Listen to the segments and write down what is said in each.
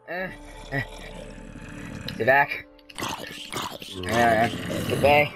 Get back. Get away.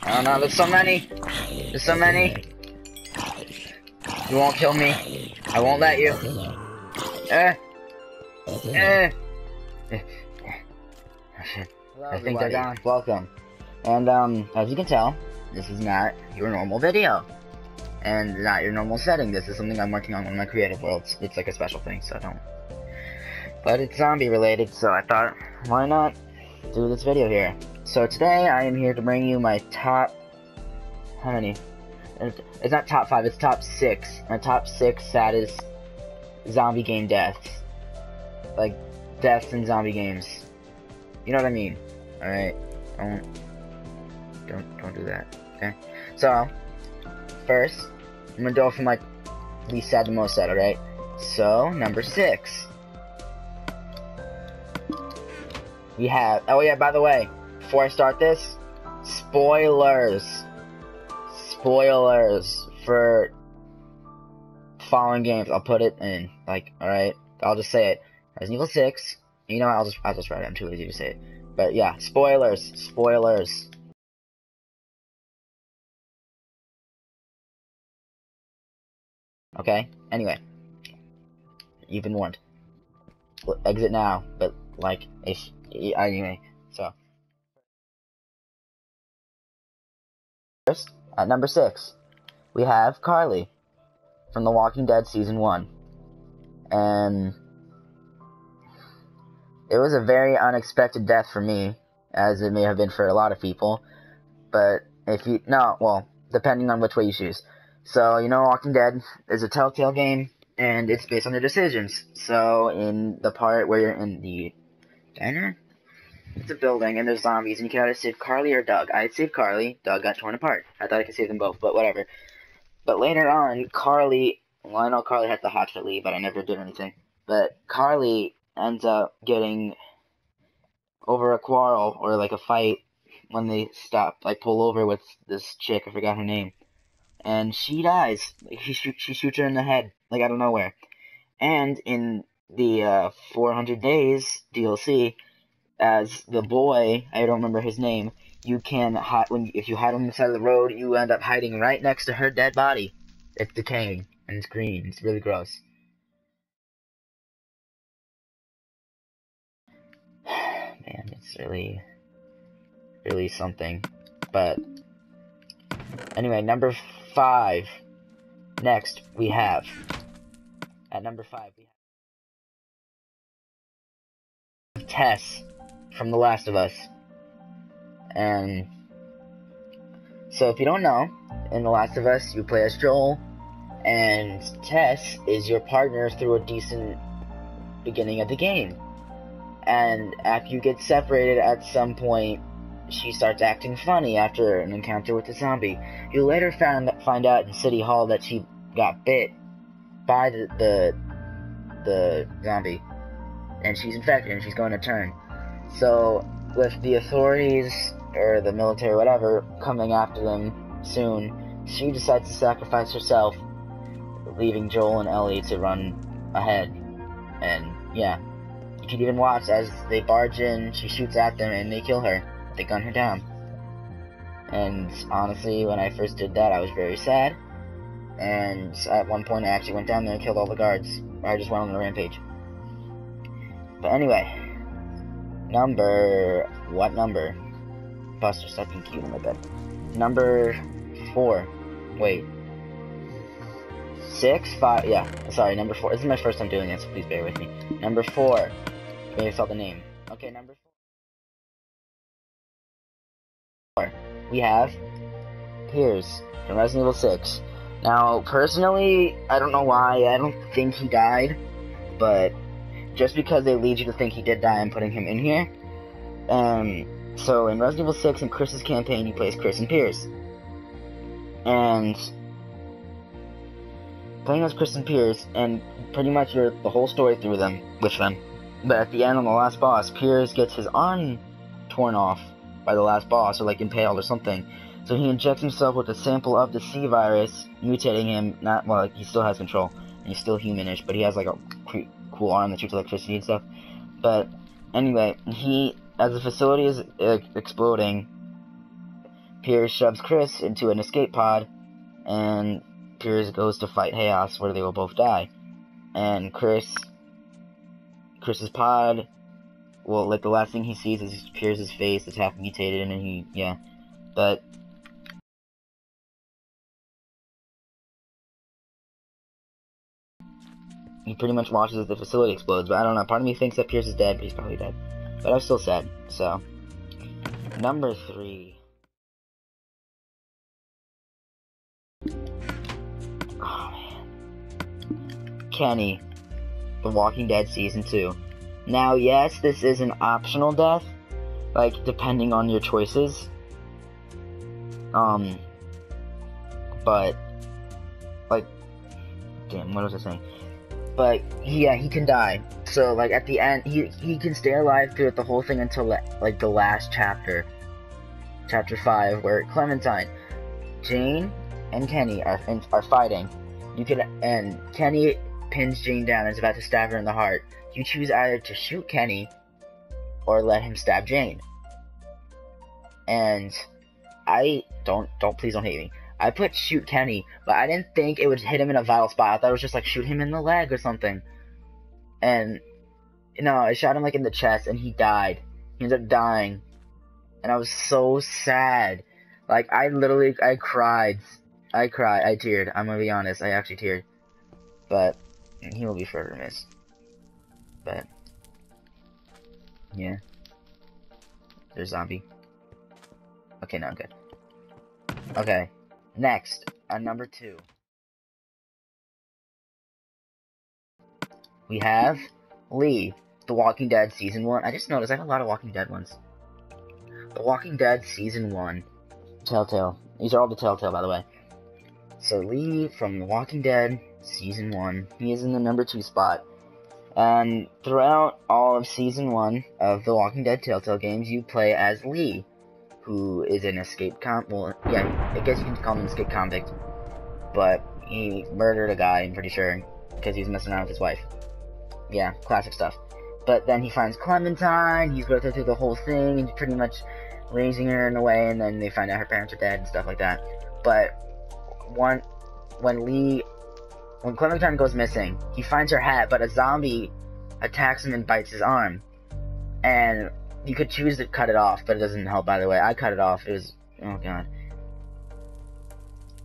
Oh no, there's so many. There's so many. You won't kill me. I won't let you. Hello, I think they're gone. Welcome. And, as you can tell, this is not your normal video. And not your normal setting. This is something I'm working on in my creative worlds. It's like a special thing, so don't. But it's zombie related, so I thought, why not do this video here? So today, I am here to bring you my top... How many? It's not top 5, it's top 6. My top 6 saddest zombie game deaths. Like, deaths in zombie games. You know what I mean? Alright? Don't do that. Okay? So, first, I'm gonna go from like least sad to most sad, alright? So, number 6. We have, oh yeah, by the way, before I start this, spoilers for following games. I'll put it in, like, alright? I'll just say it. Resident Evil 6, you know, I'll just write it, I'm too lazy to say it. But yeah, spoilers. Okay? Anyway. You've been warned. Exit now, but, like, anyway, so. First, at number 6, we have Carly from The Walking Dead Season 1. And it was a very unexpected death for me, as it may have been for a lot of people. But if you, well, depending on which way you choose. So, you know, Walking Dead is a Telltale game, and it's based on your decisions. So, in the part where you're in the diner, it's a building, and there's zombies, and you can either save Carly or Doug. I'd save Carly. Doug got torn apart. I thought I could save them both, but whatever. But later on, Carly, well, I know Carly had the hot to leave, but I never did anything. But Carly ends up getting over a quarrel, or like a fight, when they stop, like pull over with this chick, I forgot her name. And she dies. Like, she shoots her in the head, like out of nowhere. And in the 400 Days DLC, as the boy, I don't remember his name, you can hide, if you hide on the side of the road, you end up hiding right next to her dead body. It's decaying, and it's green. It's really gross. Man, it's really something. But anyway, number 5. Next, we have, at number 5, we have Tess from The Last of Us. And so if you don't know, in The Last of Us, you play as Joel, and Tess is your partner through a decent beginning of the game. And after you get separated at some point, she starts acting funny after an encounter with a zombie. You later find out in City Hall that she got bit by the zombie, and she's infected, and she's going to turn. So, with the authorities, or the military, whatever, coming after them soon, she decides to sacrifice herself, leaving Joel and Ellie to run ahead. And, yeah. You can even watch as they barge in, she shoots at them, and they kill her. They gun her down. And, honestly, when I first did that, I was very sad. And at one point, I actually went down there and killed all the guards. I just went on a rampage. But anyway, what number? Buster, stop being cute in my bed. Number 4. Wait. 6? 5? Yeah, sorry, number 4. This is my first time doing this, so please bear with me. Number 4. Maybe I saw the name. Okay, number 4. We have Piers from Resident Evil 6. Now, personally, I don't know why. I don't think he died, but just because they lead you to think he did die, I'm putting him in here. So in Resident Evil 6, in Chris's campaign, you play as Chris and Piers. And playing as Chris and Piers, and pretty much the whole story through them, with them. But at the end, on the last boss, Piers gets his arm torn off by the last boss, or like impaled or something. So he injects himself with a sample of the C virus, mutating him, he still has control, and he's still humanish, but he has like a cool arm that shoots electricity and stuff. But anyway, as the facility is exploding, Piers shoves Chris into an escape pod, and Piers goes to fight Chaos, where they will both die. And Chris's pod, well, like, the last thing he sees is Piers' face. It's half mutated, and but he pretty much watches as the facility explodes. But I don't know, part of me thinks that Piers is dead, but he's probably dead. But I was still sad. So, number 3. Oh man, Kenny, The Walking Dead Season 2. Now, yes, this is an optional death, like, depending on your choices. But, like, damn, what was I saying? But, yeah, he can die. So, like, at the end, he can stay alive throughout the whole thing until, like, the last chapter. Chapter 5, where Clementine, Jane, and Kenny are fighting. And Kenny pins Jane down and is about to stab her in the heart. You choose either to shoot Kenny or let him stab Jane. And please don't hate me. I put shoot Kenny, but I didn't think it would hit him in a vital spot. I thought it was just like shoot him in the leg or something. And no, I shot him like in the chest and he died. He ended up dying. And I was so sad. Like, I cried. I teared. I'm gonna be honest, I actually teared. But he will be forever missed. But yeah. There's zombie. Okay, now I'm good. Okay. Next, number 2. We have Lee, The Walking Dead Season 1. I just noticed I have a lot of Walking Dead ones. The Walking Dead Season 1. Telltale. These are all the Telltale, by the way. So Lee from The Walking Dead Season 1. He is in the number 2 spot. And throughout all of Season 1 of The Walking Dead Telltale games, you play as Lee, who is an well, yeah, I guess you can call him an escape convict. But he murdered a guy, I'm pretty sure, because he was messing around with his wife. Yeah, classic stuff. But then he finds Clementine, he's going through the whole thing, and pretty much raising her in a way, and then they find out her parents are dead and stuff like that. But when Clementine goes missing, he finds her hat, but a zombie attacks him and bites his arm. And you could choose to cut it off, but it doesn't help, by the way. I cut it off. It was, oh god.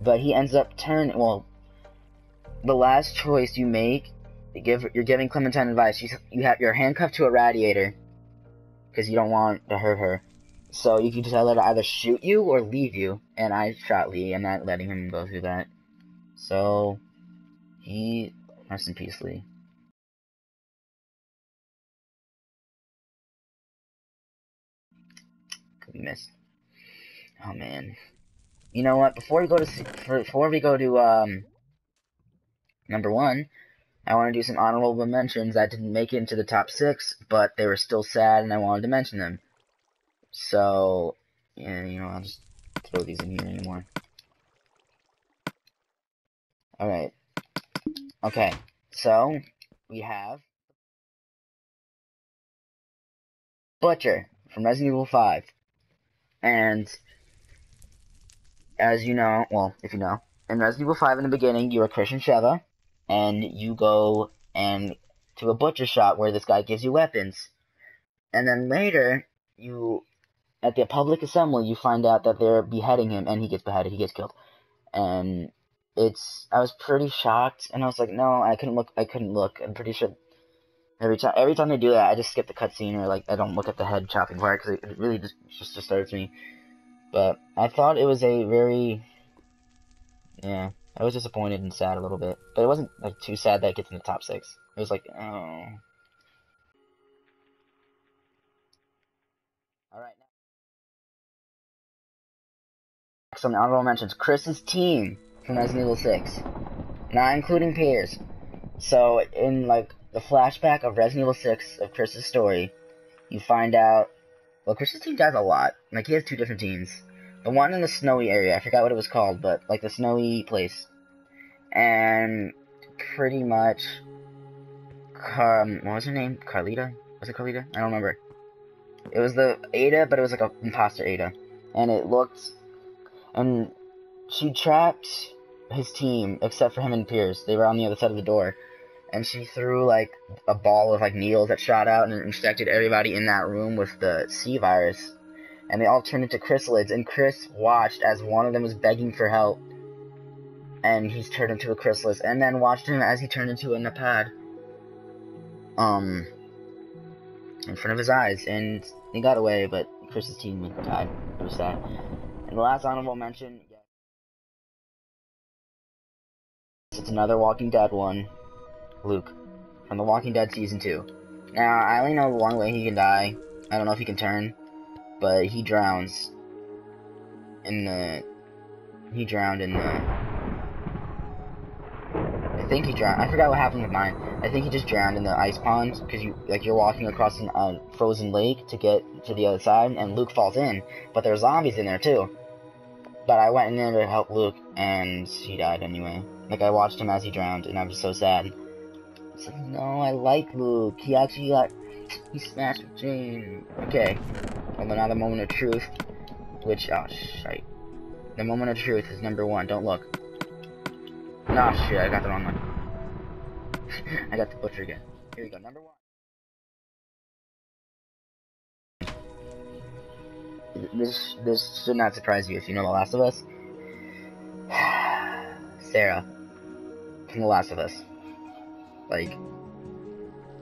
But he ends up well, the last choice you make, you're giving Clementine advice. You're handcuffed to a radiator, because you don't want to hurt her. So you can tell her to either shoot you or leave you. And I shot Lee, and not letting him go through that. So, rest in peace, Lee. Could be missed. Oh man. You know what? Before we go to number 1, I want to do some honorable mentions that didn't make it into the top 6, but they were still sad, and I wanted to mention them. So, yeah, you know, I'll just throw these in here anymore. Alright. Okay, so, we have Butcher from Resident Evil 5. And, as you know, well, if you know, in Resident Evil 5 in the beginning, you are Christian Sheva, and you go to a butcher shop where this guy gives you weapons. And then later, at the public assembly, you find out that they're beheading him, and he gets beheaded, he gets killed. And I was pretty shocked, and I was like, no, I couldn't look. I'm pretty sure every time they do that, I just skip the cutscene, or like, I don't look at the head chopping part, because it really just disturbs me. But I thought it was a very, yeah, I was disappointed and sad a little bit. But it wasn't like too sad that it gets in the top 6. It was like, oh. Alright, some honorable mentions. Chris's team from Resident Evil 6. Not including Piers. So, in, like, the flashback of Resident Evil 6 of Chris's story, you find out, well, Chris's team does a lot. Like, he has 2 different teams. The one in the snowy area, I forgot what it was called, but, like, the snowy place. And, pretty much, what was her name? Carlita? Was it Carlita? I don't remember. It was the Ada, but it was like a imposter Ada. And it looked... And she trapped his team, except for him and Piers. They were on the other side of the door. And she threw, like, a ball of, like, needles that shot out and infected everybody in that room with the C virus. And they all turned into chrysalids. And Chris watched as one of them was begging for help. And he's turned into a chrysalis. And then watched him as he turned into a Nepad. In front of his eyes. And he got away, but Chris's team died. It was sad. And the last honorable mention... It's another Walking Dead one. Luke. From The Walking Dead Season 2. Now, I only know one way he can die. I don't know if he can turn. But he drowns. He drowned in the... I think he drowned. I forgot what happened with mine. I think he just drowned in the ice pond. Because you're walking across a frozen lake to get to the other side. And Luke falls in. But there's zombies in there too. But I went in there to help Luke. And he died anyway. Like, I watched him as he drowned. And I was so sad. I said, no, I like Luke. He actually he smashed with Jane. Okay. Well, now the moment of truth. Which, oh, shite. The moment of truth is number 1. Don't look. Nah, shit, I got the wrong one. I got the butcher again. Here we go, number 1. This should not surprise you if you know The Last of Us. Sarah. From The Last of Us. Like,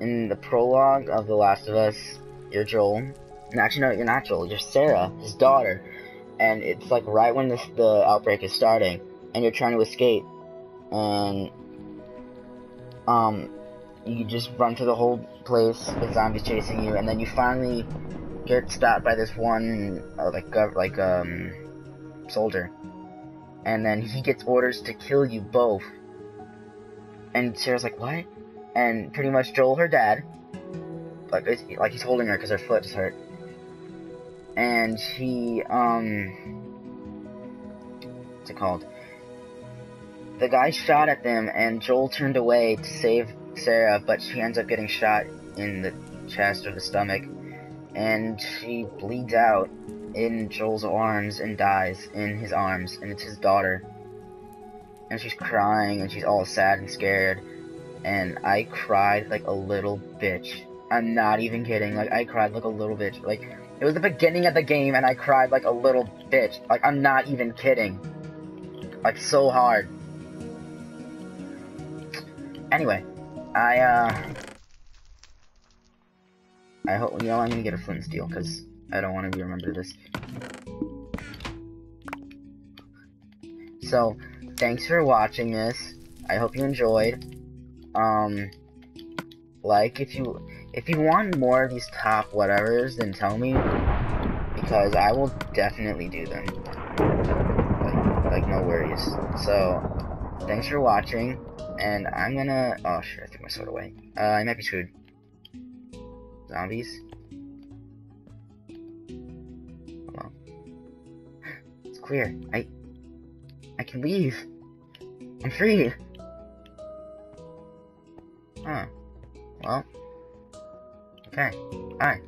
in the prologue of The Last of Us, you're Joel. And actually, no, you're not Joel. You're Sarah, his daughter. And it's like right when the outbreak is starting, and you're trying to escape. And, you just run through the whole place with zombies chasing you, and then you finally get stopped by this one, soldier. And then he gets orders to kill you both. And Sarah's like, what? And pretty much Joel, her dad, like he's holding her because her foot is hurt. And he, what's it called? The guy shot at them, and Joel turned away to save Sarah, but she ends up getting shot in the chest or the stomach. And she bleeds out in Joel's arms and dies in his arms, and it's his daughter. And she's crying, and she's all sad and scared. And I cried like a little bitch. I'm not even kidding. Like, I cried like a little bitch. Like, it was the beginning of the game, and I cried like a little bitch. Like, I'm not even kidding. Like, so hard. Anyway, I hope, you know, I'm gonna get a flint and steel, because I don't want to remember this. So, thanks for watching this. I hope you enjoyed. Like, if you want more of these top whatevers, then tell me, because I will definitely do them. Like no worries. So, thanks for watching, and I'm gonna, oh shit, I threw my sword away. I might be screwed. Zombies. Hold on. It's clear. I can leave. I'm free. Huh. Well. Okay. Alright.